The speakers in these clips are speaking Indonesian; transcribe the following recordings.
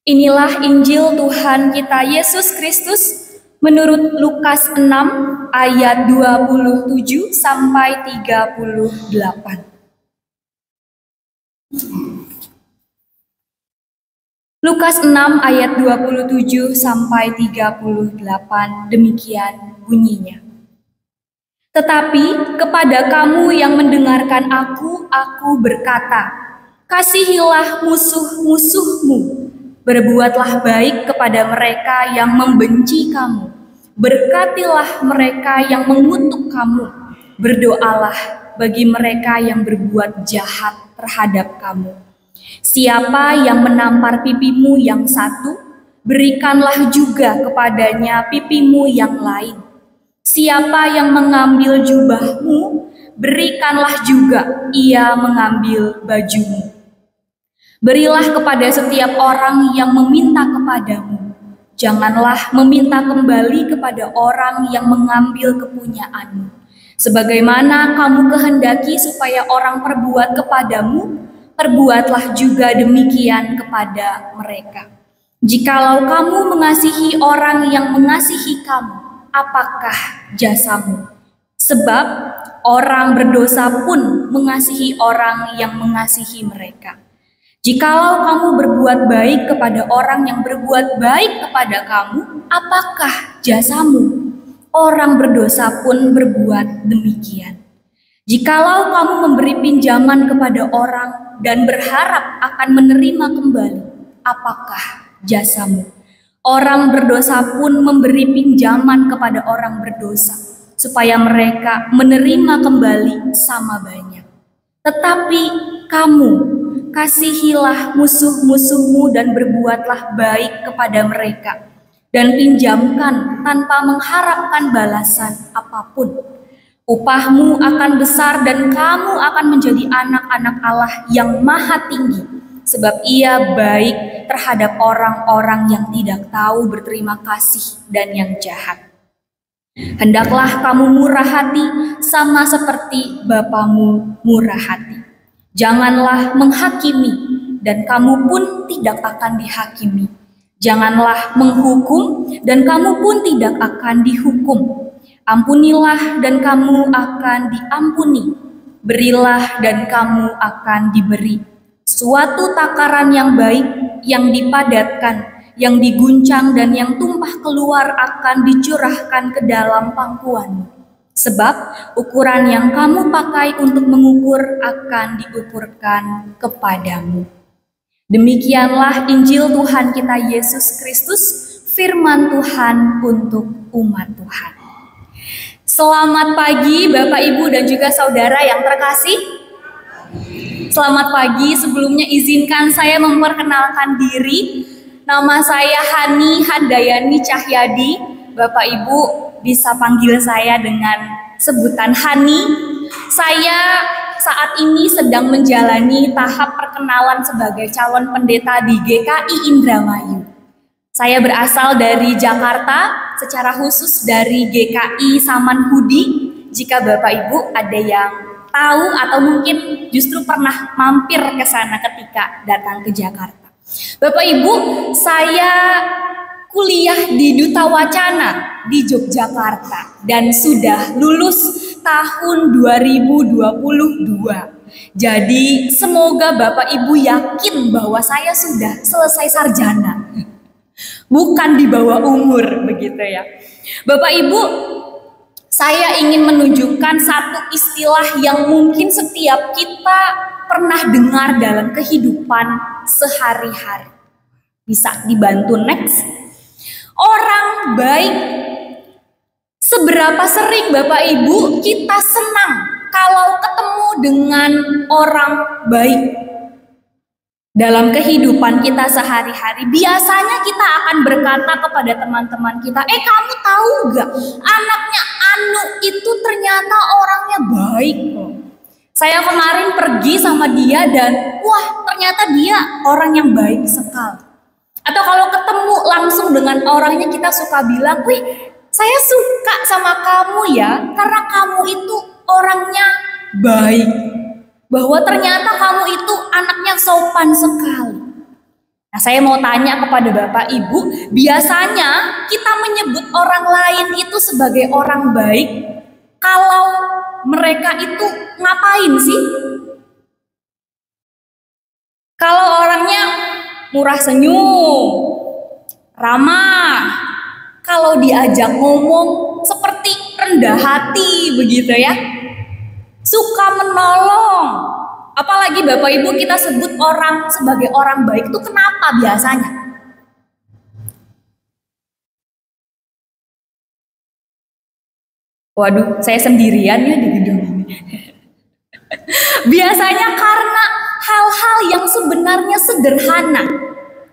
Inilah Injil Tuhan kita Yesus Kristus menurut Lukas 6 ayat 27 sampai 38. Lukas 6 ayat 27 sampai 38, demikian bunyinya. Tetapi kepada kamu yang mendengarkan aku berkata, kasihilah musuh-musuhmu, berbuatlah baik kepada mereka yang membenci kamu, berkatilah mereka yang mengutuk kamu, berdoalah bagi mereka yang berbuat jahat terhadap kamu. Siapa yang menampar pipimu yang satu, berikanlah juga kepadanya pipimu yang lain. Siapa yang mengambil jubahmu, berikanlah juga ia mengambil bajumu. Berilah kepada setiap orang yang meminta kepadamu. Janganlah meminta kembali kepada orang yang mengambil kepunyaanmu. Sebagaimana kamu kehendaki supaya orang perbuat kepadamu, perbuatlah juga demikian kepada mereka. Jikalau kamu mengasihi orang yang mengasihi kamu, apakah jasamu? Sebab orang berdosa pun mengasihi orang yang mengasihi mereka. Jikalau kamu berbuat baik kepada orang yang berbuat baik kepada kamu, apakah jasamu? Orang berdosa pun berbuat demikian. Jikalau kamu memberi pinjaman kepada orang dan berharap akan menerima kembali, apakah jasamu? Orang berdosa pun memberi pinjaman kepada orang berdosa, supaya mereka menerima kembali sama banyak. Tetapi kamu, kasihilah musuh-musuhmu dan berbuatlah baik kepada mereka, dan pinjamkan tanpa mengharapkan balasan apapun. Upahmu akan besar dan kamu akan menjadi anak-anak Allah yang maha tinggi, sebab ia baik terhadap orang-orang yang tidak tahu berterima kasih dan yang jahat. Hendaklah kamu murah hati sama seperti Bapamu murah hati. Janganlah menghakimi dan kamu pun tidak akan dihakimi. Janganlah menghukum dan kamu pun tidak akan dihukum. Ampunilah dan kamu akan diampuni. Berilah dan kamu akan diberi. Suatu takaran yang baik, yang dipadatkan, yang diguncang dan yang tumpah keluar akan dicurahkan ke dalam pangkuanmu. Sebab ukuran yang kamu pakai untuk mengukur akan diukurkan kepadamu. Demikianlah Injil Tuhan kita Yesus Kristus, firman Tuhan untuk umat Tuhan. Selamat pagi Bapak, Ibu, dan juga saudara yang terkasih. Selamat pagi, sebelumnya izinkan saya memperkenalkan diri. Nama saya Hani Handayani Cahyadi. Bapak Ibu bisa panggil saya dengan sebutan Hani. Saya saat ini sedang menjalani tahap perkenalan sebagai calon pendeta di GKI Indramayu. Saya berasal dari Jakarta, secara khusus dari GKI Samanhudi. Jika Bapak Ibu ada yang tahu atau mungkin justru pernah mampir ke sana ketika datang ke Jakarta. Bapak Ibu, saya kuliah di Duta Wacana di Yogyakarta dan sudah lulus tahun 2022. Jadi semoga Bapak Ibu yakin bahwa saya sudah selesai sarjana. Bukan di bawah umur begitu ya. Bapak Ibu, saya ingin menunjukkan satu istilah yang mungkin setiap kita pernah dengar dalam kehidupan sehari-hari. Bisa dibantu next. Orang baik. Seberapa sering Bapak Ibu kita senang kalau ketemu dengan orang baik? Dalam kehidupan kita sehari-hari, biasanya kita akan berkata kepada teman-teman kita, kamu tahu gak, anaknya Anu itu ternyata orangnya baik loh. Saya kemarin pergi sama dia dan wah ternyata dia orang yang baik sekali. Atau kalau ketemu langsung dengan orangnya kita suka bilang, wih saya suka sama kamu ya, karena kamu itu orangnya baik. Bahwa ternyata kamu itu anaknya sopan sekali. Nah, saya mau tanya kepada Bapak Ibu, biasanya kita menyebut orang lain itu sebagai orang baik kalau mereka itu ngapain sih? Kalau orangnya murah senyum, ramah, kalau diajak ngomong seperti rendah hati begitu ya, suka menolong. Apalagi Bapak Ibu kita sebut orang sebagai orang baik itu kenapa biasanya? Waduh, saya sendirian ya di gedung ini. Biasanya karena hal-hal yang sebenarnya sederhana.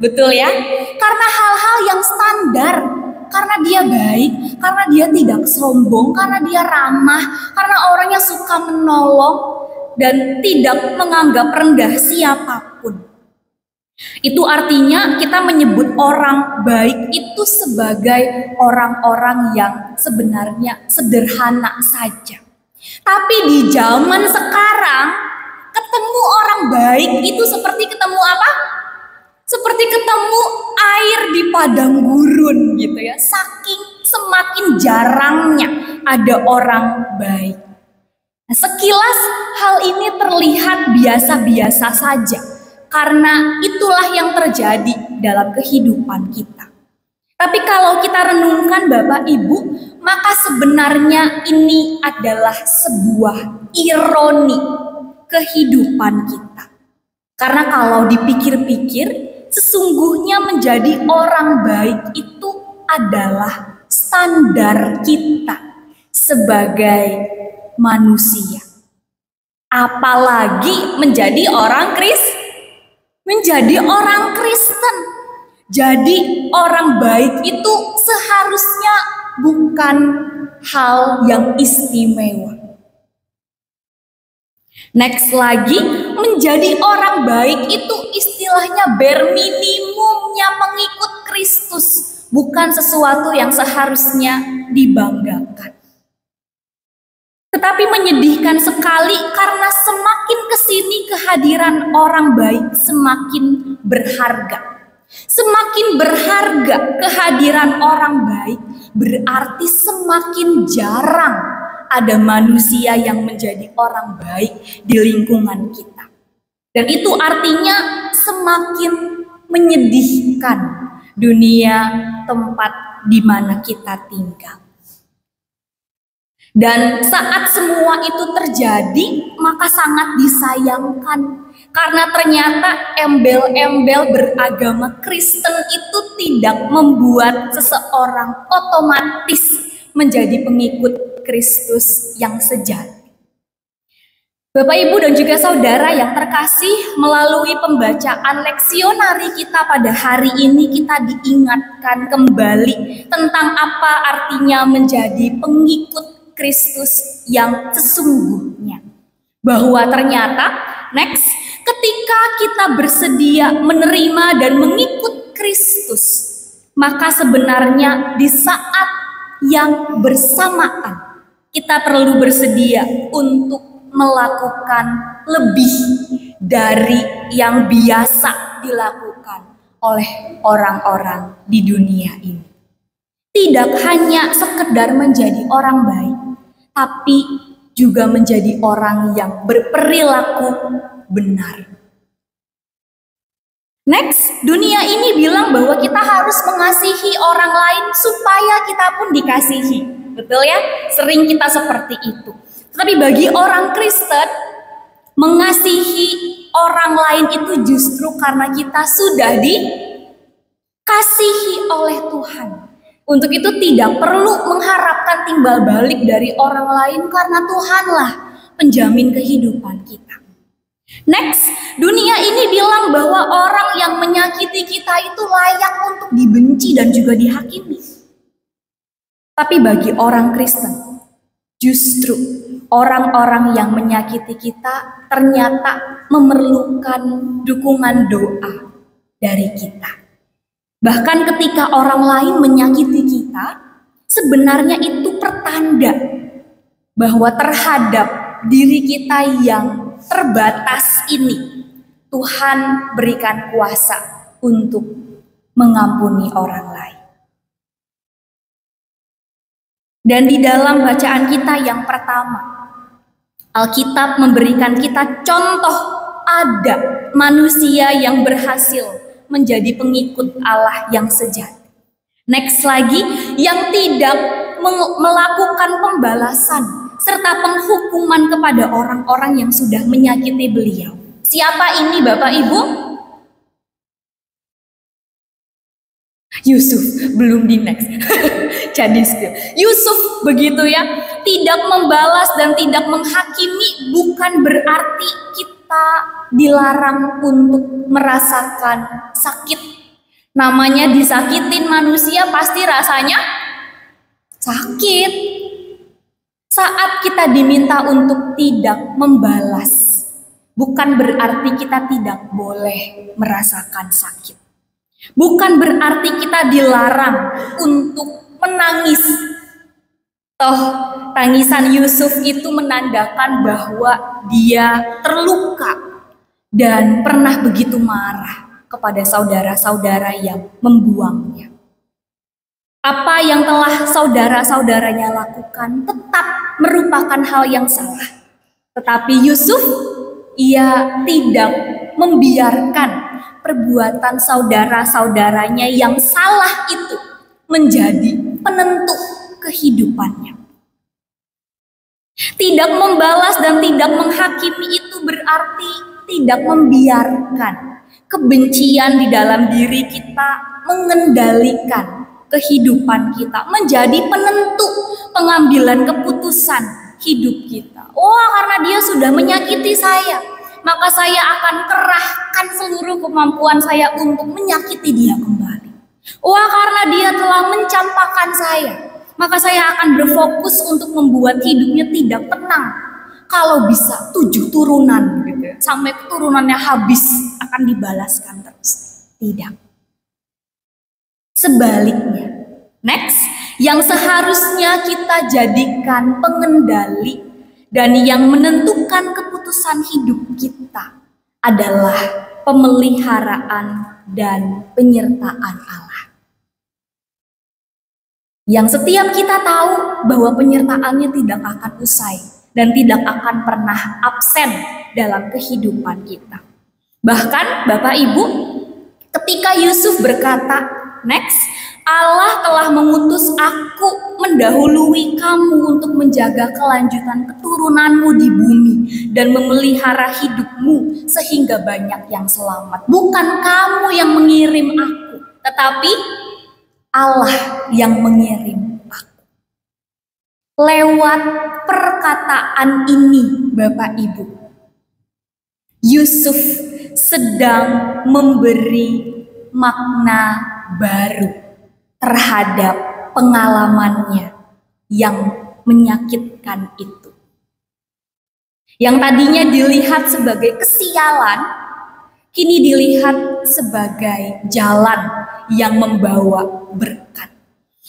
Betul ya? Karena hal-hal yang standar. Karena dia baik, karena dia tidak sombong, karena dia ramah, karena orangnya suka menolong dan tidak menganggap rendah siapapun. Itu artinya kita menyebut orang baik itu sebagai orang-orang yang sebenarnya sederhana saja. Tapi di zaman sekarang, ketemu orang baik itu seperti ketemu apa? Seperti ketemu air di padang gurun gitu ya. Saking semakin jarangnya ada orang baik. Nah, sekilas hal ini terlihat biasa-biasa saja. Karena itulah yang terjadi dalam kehidupan kita. Tapi kalau kita renungkan Bapak Ibu, maka sebenarnya ini adalah sebuah ironi kehidupan kita. Karena kalau dipikir-pikir, sesungguhnya menjadi orang baik itu adalah standar kita sebagai manusia. Apalagi menjadi orang Kristen. Jadi orang baik itu seharusnya bukan hal yang istimewa. Next lagi, menjadi orang baik itu istilahnya bare minimumnya pengikut Kristus, bukan sesuatu yang seharusnya dibanggakan. Tetapi menyedihkan sekali karena semakin kesini kehadiran orang baik semakin berharga. Semakin berharga kehadiran orang baik berarti semakin jarang ada manusia yang menjadi orang baik di lingkungan kita. Dan itu artinya semakin menyedihkan dunia tempat di mana kita tinggal. Dan saat semua itu terjadi, maka sangat disayangkan. Karena ternyata embel-embel beragama Kristen itu tidak membuat seseorang otomatis menjadi pengikut Kristus yang sejati. Bapak, Ibu, dan juga saudara yang terkasih, melalui pembacaan leksionari kita pada hari ini kita diingatkan kembali tentang apa artinya menjadi pengikut Kristus yang sesungguhnya. Bahwa ternyata, next, ketika kita bersedia menerima dan mengikut Kristus, maka sebenarnya di saat yang bersamaan kita perlu bersedia untuk melakukan lebih dari yang biasa dilakukan oleh orang-orang di dunia ini. Tidak hanya sekedar menjadi orang baik, tapi juga menjadi orang yang berperilaku benar. Next, dunia ini bilang bahwa kita harus mengasihi orang lain supaya kita pun dikasihi. Betul ya? Sering kita seperti itu. Tetapi bagi orang Kristen, mengasihi orang lain itu justru karena kita sudah dikasihi oleh Tuhan. Untuk itu tidak perlu mengharapkan timbal balik dari orang lain karena Tuhanlah penjamin kehidupan kita. Next, dunia ini bilang bahwa orang yang menyakiti kita itu layak untuk dibenci dan juga dihakimi. Tapi bagi orang Kristen, justru orang-orang yang menyakiti kita ternyata memerlukan dukungan doa dari kita. Bahkan ketika orang lain menyakiti kita, sebenarnya itu pertanda bahwa terhadap diri kita yang terbatas ini, Tuhan berikan kuasa untuk mengampuni orang lain. Dan di dalam bacaan kita yang pertama, Alkitab memberikan kita contoh ada manusia yang berhasil menjadi pengikut Allah yang sejati. Next lagi, yang tidak melakukan pembalasan serta penghukuman kepada orang-orang yang sudah menyakiti beliau. Siapa ini Bapak Ibu? Yusuf, belum di next. Jadi Yusuf begitu ya, tidak membalas dan tidak menghakimi bukan berarti kita dilarang untuk merasakan sakit. Namanya disakitin manusia pasti rasanya sakit. Saat kita diminta untuk tidak membalas, bukan berarti kita tidak boleh merasakan sakit. Bukan berarti kita dilarang untuk menangis. Toh, tangisan Yusuf itu menandakan bahwa dia terluka dan pernah begitu marah kepada saudara-saudara yang membuangnya. Apa yang telah saudara-saudaranya lakukan tetap merupakan hal yang salah. Tetapi Yusuf, ia tidak membiarkan perbuatan saudara-saudaranya yang salah itu menjadi penentu kehidupannya. Tidak membalas dan tidak menghakimi itu berarti tidak membiarkan kebencian di dalam diri kita mengendalikan kehidupan kita, menjadi penentu pengambilan keputusan hidup kita. Wah, karena dia sudah menyakiti saya, maka saya akan kerahkan seluruh kemampuan saya untuk menyakiti dia kembali. Wah, karena dia telah mencampakkan saya, maka saya akan berfokus untuk membuat hidupnya tidak tenang. Kalau bisa 7 turunan gitu, sampai keturunannya habis akan dibalaskan terus. Tidak. Sebaliknya, next, yang seharusnya kita jadikan pengendali dan yang menentukan keputusan hidup kita adalah pemeliharaan dan penyertaan Allah. Yang setiap kita tahu bahwa penyertaannya tidak akan usai dan tidak akan pernah absen dalam kehidupan kita. Bahkan Bapak Ibu, ketika Yusuf berkata, next, Allah telah mengutus aku mendahului kamu untuk menjaga kelanjutan keturunanmu di bumi dan memelihara hidupmu sehingga banyak yang selamat. Bukan kamu yang mengirim aku, tetapi Allah yang mengirim aku. Lewat perkataan ini, Bapak Ibu, Yusuf sedang memberi makna baru terhadap pengalamannya yang menyakitkan itu. Yang tadinya dilihat sebagai kesialan, kini dilihat sebagai jalan yang membawa berkat.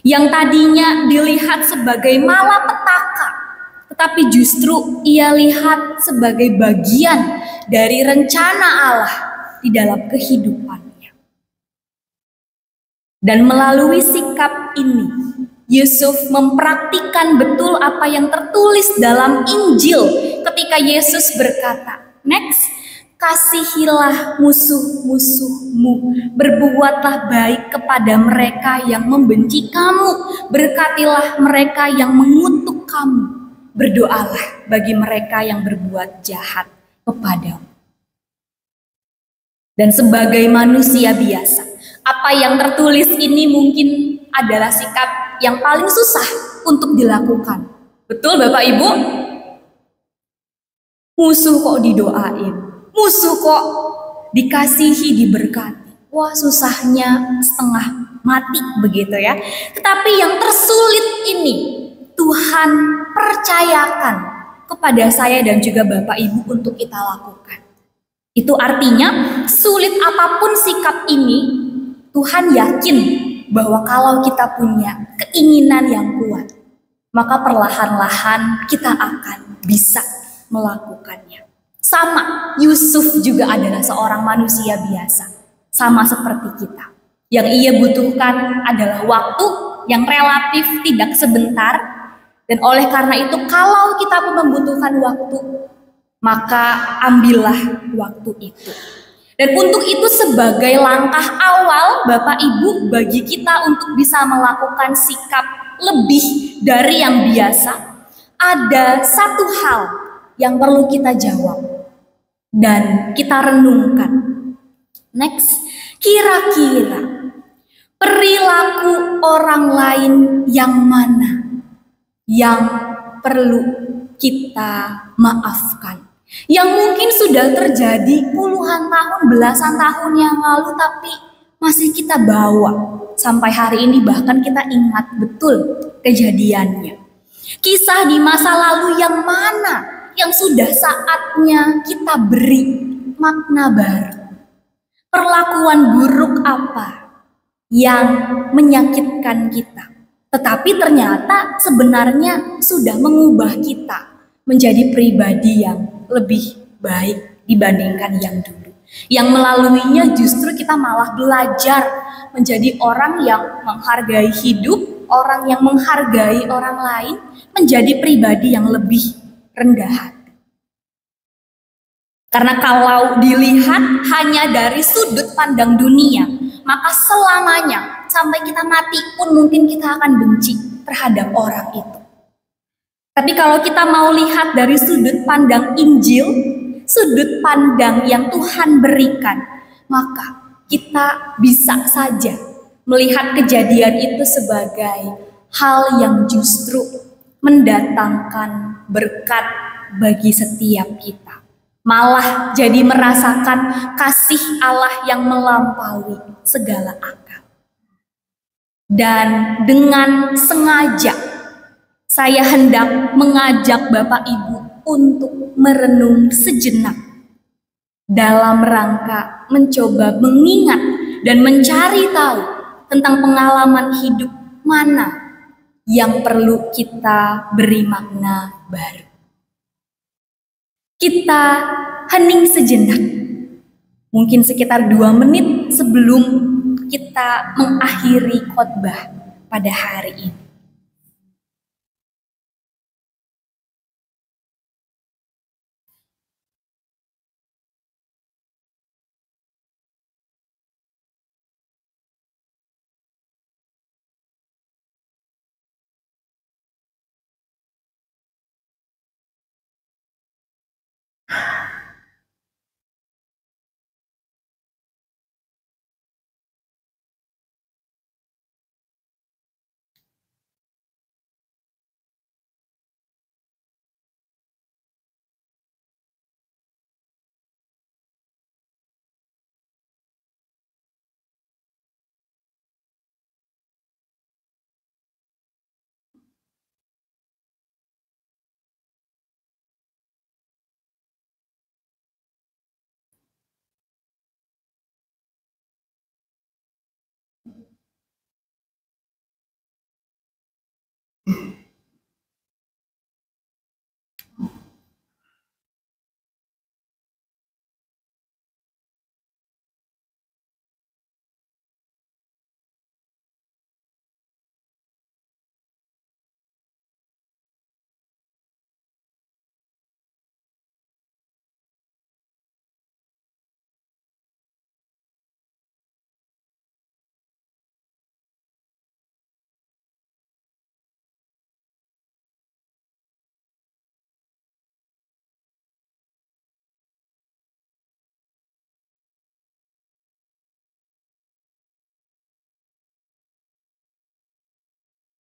Yang tadinya dilihat sebagai malapetaka, tetapi justru ia lihat sebagai bagian dari rencana Allah di dalam kehidupan. Dan melalui sikap ini, Yusuf mempraktikkan betul apa yang tertulis dalam Injil ketika Yesus berkata, next, kasihilah musuh-musuhmu, berbuatlah baik kepada mereka yang membenci kamu, berkatilah mereka yang mengutuk kamu, berdoalah bagi mereka yang berbuat jahat kepadamu. Dan sebagai manusia biasa, apa yang tertulis ini mungkin adalah sikap yang paling susah untuk dilakukan. Betul Bapak Ibu? Musuh kok didoain, musuh kok dikasihi, diberkati. Wah, susahnya setengah mati begitu ya. Tetapi yang tersulit ini Tuhan percayakan kepada saya dan juga Bapak Ibu untuk kita lakukan. Itu artinya sulit apapun sikap ini, Tuhan yakin bahwa kalau kita punya keinginan yang kuat, maka perlahan-lahan kita akan bisa melakukannya. Sama, Yusuf juga adalah seorang manusia biasa. sama seperti kita. Yang ia butuhkan adalah waktu yang relatif tidak sebentar, dan oleh karena itu kalau kita pun membutuhkan waktu, maka ambillah waktu itu. Dan untuk itu sebagai langkah awal Bapak Ibu bagi kita untuk bisa melakukan sikap lebih dari yang biasa, ada satu hal yang perlu kita jawab dan kita renungkan. Next, kira-kira perilaku orang lain yang mana yang perlu kita maafkan? Yang mungkin sudah terjadi puluhan tahun, belasan tahun yang lalu, tapi masih kita bawa sampai hari ini, bahkan kita ingat betul kejadiannya. Kisah di masa lalu yang mana yang sudah saatnya kita beri makna baru? Perlakuan buruk apa yang menyakitkan kita, tetapi ternyata sebenarnya sudah mengubah kita menjadi pribadi yang lebih baik dibandingkan yang dulu. Yang melaluinya justru kita malah belajar menjadi orang yang menghargai hidup, orang yang menghargai orang lain, menjadi pribadi yang lebih rendah hati. Karena kalau dilihat hanya dari sudut pandang dunia, maka selamanya sampai kita mati pun mungkin kita akan benci terhadap orang itu. Tapi kalau kita mau lihat dari sudut pandang Injil, sudut pandang yang Tuhan berikan, maka kita bisa saja melihat kejadian itu sebagai hal yang justru mendatangkan berkat bagi setiap kita. Malah jadi merasakan kasih Allah yang melampaui segala akal. Dan dengan sengaja saya hendak mengajak Bapak Ibu untuk merenung sejenak dalam rangka mencoba mengingat dan mencari tahu tentang pengalaman hidup mana yang perlu kita beri makna baru. Kita hening sejenak, mungkin sekitar 2 menit sebelum kita mengakhiri khotbah pada hari ini.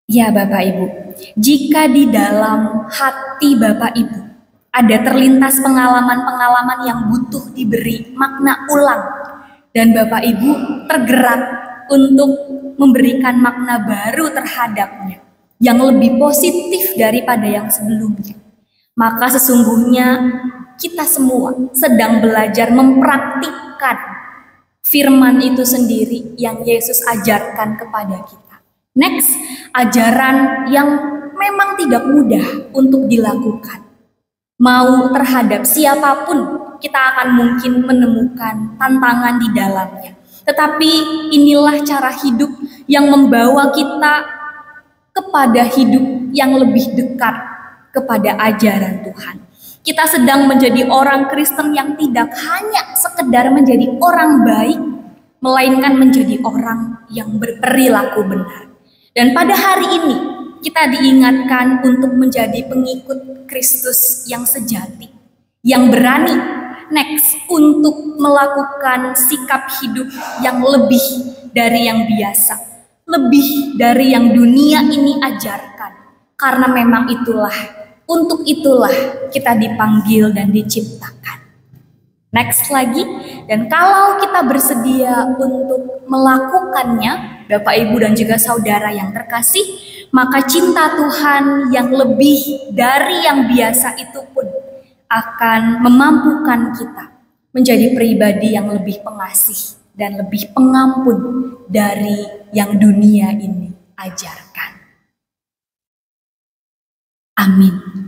Ya Bapak Ibu, jika di dalam hati Bapak Ibu ada terlintas pengalaman-pengalaman yang butuh diberi makna ulang, dan Bapak Ibu tergerak untuk memberikan makna baru terhadapnya, yang lebih positif daripada yang sebelumnya, maka sesungguhnya kita semua sedang belajar mempraktikkan firman itu sendiri yang Yesus ajarkan kepada kita. Next, ajaran yang memang tidak mudah untuk dilakukan. Mau terhadap siapapun kita akan mungkin menemukan tantangan di dalamnya. Tetapi inilah cara hidup yang membawa kita kepada hidup yang lebih dekat kepada ajaran Tuhan. Kita sedang menjadi orang Kristen yang tidak hanya sekedar menjadi orang baik, melainkan menjadi orang yang berperilaku benar. Dan pada hari ini kita diingatkan untuk menjadi pengikut Kristus yang sejati, yang berani untuk melakukan sikap hidup yang lebih dari yang biasa, lebih dari yang dunia ini ajarkan. Karena memang untuk itulah kita dipanggil dan diciptakan. Next lagi, dan kalau kita bersedia untuk melakukannya, Bapak, Ibu, dan juga saudara yang terkasih, maka cinta Tuhan yang lebih dari yang biasa itu pun akan memampukan kita menjadi pribadi yang lebih pengasih dan lebih pengampun dari yang dunia ini ajarkan. Amin.